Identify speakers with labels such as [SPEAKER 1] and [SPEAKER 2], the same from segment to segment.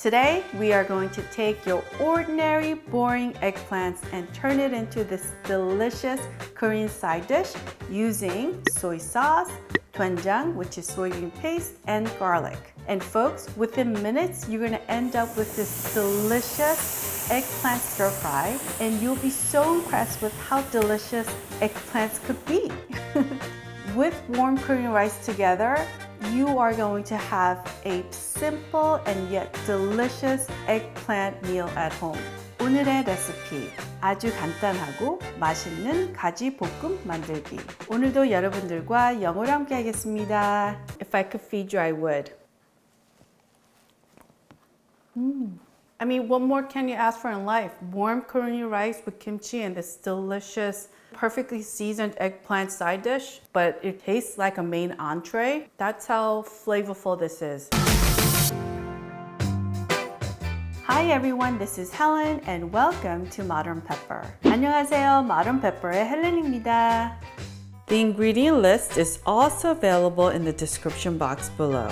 [SPEAKER 1] Today, we are going to take your ordinary, boring eggplants and turn it into this delicious Korean side dish using soy sauce, doenjang, which is soybean paste, and garlic. And folks, within minutes, you're gonna end up with this delicious eggplant stir fry, and you'll be so impressed with how delicious eggplants could be. With warm Korean rice together, you are going to have a simple and yet delicious eggplant meal at home. 오늘의 레시피, 아주 간단하고 맛있는 가지 볶음 만들기. 오늘도 여러분들과 영어로 함께 하겠습니다. If I could feed you, I would. I mean, what more can you ask for in life? Warm Korean rice with kimchi and this delicious, perfectly seasoned eggplant side dish, but it tastes like a main entree. That's how flavorful this is. Hi everyone, this is Helen and welcome to Modern Pepper. 안녕하세요, Modern Pepper의 헬렌입니다. The ingredient list is also available in the description box below.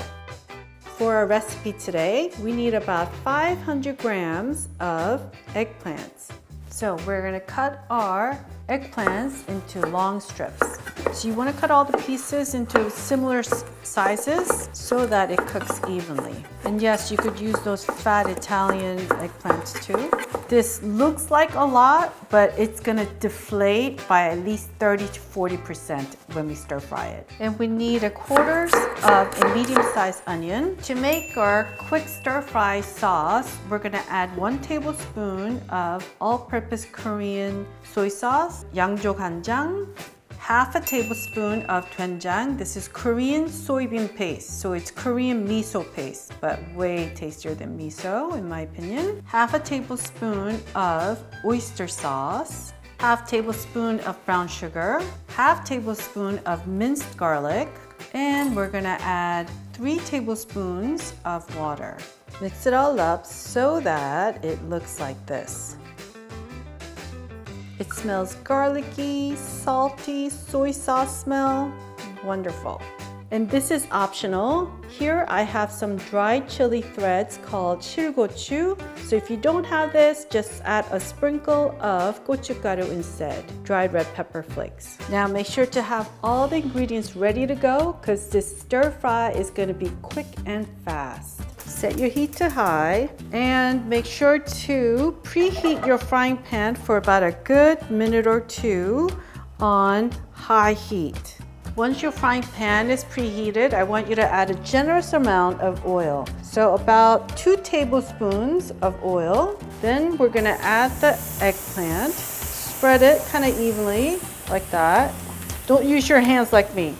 [SPEAKER 1] For our recipe today, we need about 500 grams of eggplants. So we're gonna cut our eggplants into long strips. So you wanna cut all the pieces into similar sizes so that it cooks evenly. And yes, you could use those fat Italian eggplants too. This looks like a lot, but it's gonna deflate by at least 30 to 40% when we stir fry it. And we need 1/4 of a medium-sized onion. To make our quick stir fry sauce, we're gonna add 1 tablespoon of all-purpose Korean soy sauce, 양조 간장, 1/2 tablespoon of doenjang. This is Korean soybean paste, so it's Korean miso paste, but way tastier than miso in my opinion. 1/2 tablespoon of oyster sauce, 1/2 tablespoon of brown sugar, 1/2 tablespoon of minced garlic, and we're gonna add 3 tablespoons of water. Mix it all up so that it looks like this. It smells garlicky, salty, soy sauce smell. Wonderful. And this is optional. Here I have some dried chili threads called shilgochu. So if you don't have this, just add a sprinkle of gochugaru instead, dried red pepper flakes. Now make sure to have all the ingredients ready to go because this stir fry is going to be quick and fast. Set your heat to high and make sure to preheat your frying pan for about a good minute or two on high heat. Once your frying pan is preheated, I want you to add a generous amount of oil. So about 2 tablespoons of oil. Then we're gonna add the eggplant. Spread it kind of evenly like that. Don't use your hands like me.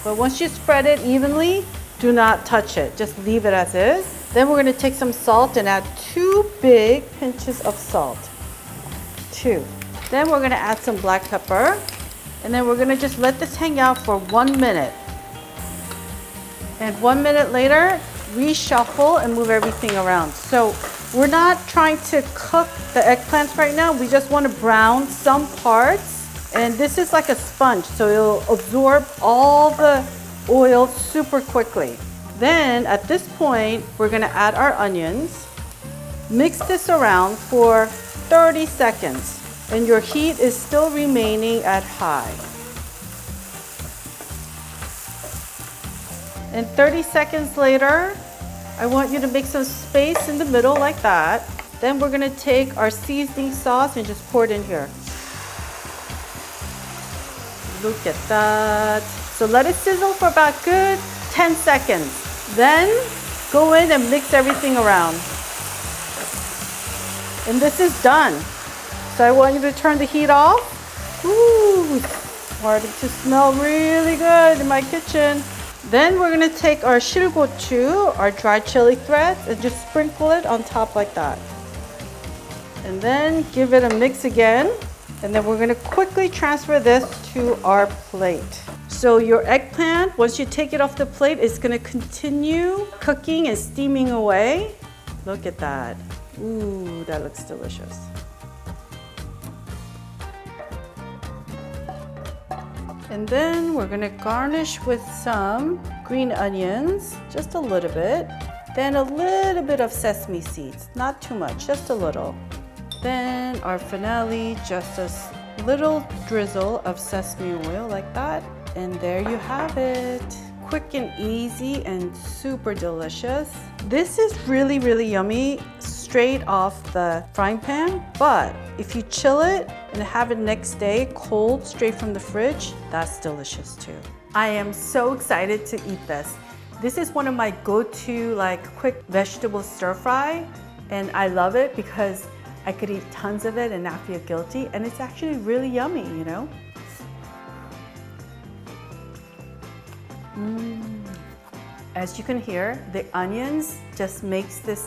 [SPEAKER 1] But once you spread it evenly, do not touch it, just leave it as is. Then we're gonna take some salt and add 2 big pinches of salt. 2. Then we're gonna add some black pepper. And then we're gonna just let this hang out for 1 minute. And 1 minute later, reshuffle and move everything around. So we're not trying to cook the eggplants right now. We just wanna brown some parts. And this is like a sponge, so it'll absorb all the oil super quickly. Then at this point, we're gonna add our onions. Mix this around for 30 seconds and your heat is still remaining at high. And 30 seconds later, I want you to make some space in the middle like that. Then we're gonna take our seasoning sauce and just pour it in here. Look at that. So let it sizzle for about good 10 seconds. Then go in and mix everything around. And this is done. So I want you to turn the heat off. Ooh, it's starting to smell really good in my kitchen. Then we're gonna take our shilgochu, our dried chili threads, and just sprinkle it on top like that. And then give it a mix again. And then we're gonna quickly transfer this to our plate. So your eggplant, once you take it off the plate, it's gonna continue cooking and steaming away. Look at that. Ooh, that looks delicious. And then we're gonna garnish with some green onions, just a little bit. Then a little bit of sesame seeds, not too much, just a little. Then our finale, just a little drizzle of sesame oil like that. And there you have it. Quick and easy and super delicious. This is really, really yummy straight off the frying pan, but if you chill it and have it next day cold straight from the fridge, that's delicious too. I am so excited to eat this. This is one of my go-to like quick vegetable stir fry, and I love it because I could eat tons of it and not feel guilty, and it's actually really yummy, you know? As you can hear, the onions just makes this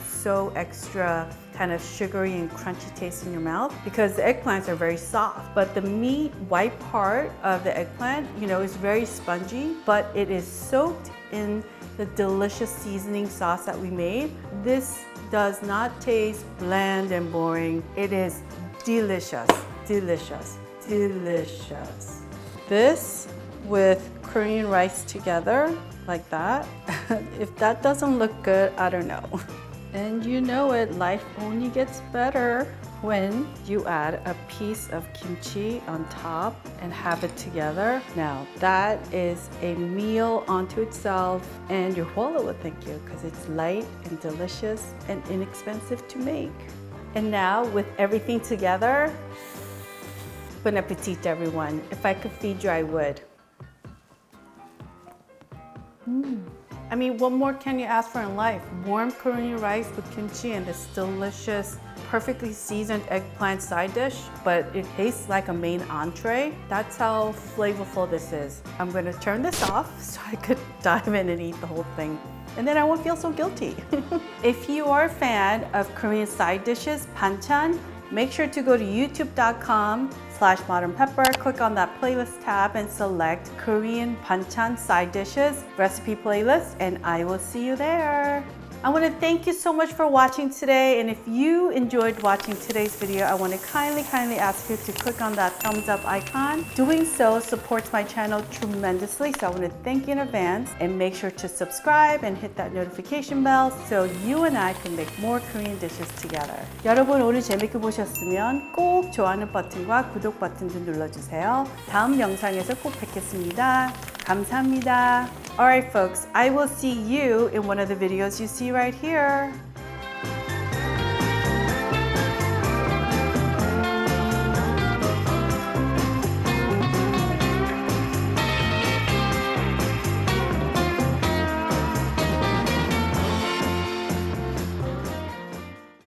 [SPEAKER 1] so extra kind of sugary and crunchy taste in your mouth because the eggplants are very soft. But the meat white part of the eggplant, you know, is very spongy, but it is soaked in the delicious seasoning sauce that we made. This does not taste bland and boring. It is delicious, delicious, delicious. This with Korean rice together like that. If that doesn't look good, I don't know. And you know it, life only gets better when you add a piece of kimchi on top and have it together. Now that is a meal unto itself, and your wallet will thank you because it's light and delicious and inexpensive to make. And now with everything together, bon appetit everyone. If I could feed you, I would. I mean, what more can you ask for in life? Warm Korean rice with kimchi and this delicious, perfectly seasoned eggplant side dish, but it tastes like a main entree. That's how flavorful this is. I'm gonna turn this off so I could dive in and eat the whole thing. And then I won't feel so guilty. If you are a fan of Korean side dishes, banchan, make sure to go to youtube.com/modernpepper, click on that playlist tab and select Korean banchan side dishes recipe playlist, and I will see you there. I want to thank you so much for watching today, and if you enjoyed watching today's video, I want to kindly ask you to click on that thumbs up icon. Doing so supports my channel tremendously, so I want to thank you in advance, and make sure to subscribe and hit that notification bell so you and I can make more Korean dishes together. 여러분 오늘 재밌게 보셨으면 꼭 좋아하는 버튼과 구독 버튼 좀 눌러주세요. 다음 영상에서 꼭 뵙겠습니다. 감사합니다. Alright folks, I will see you in one of the videos you see right here.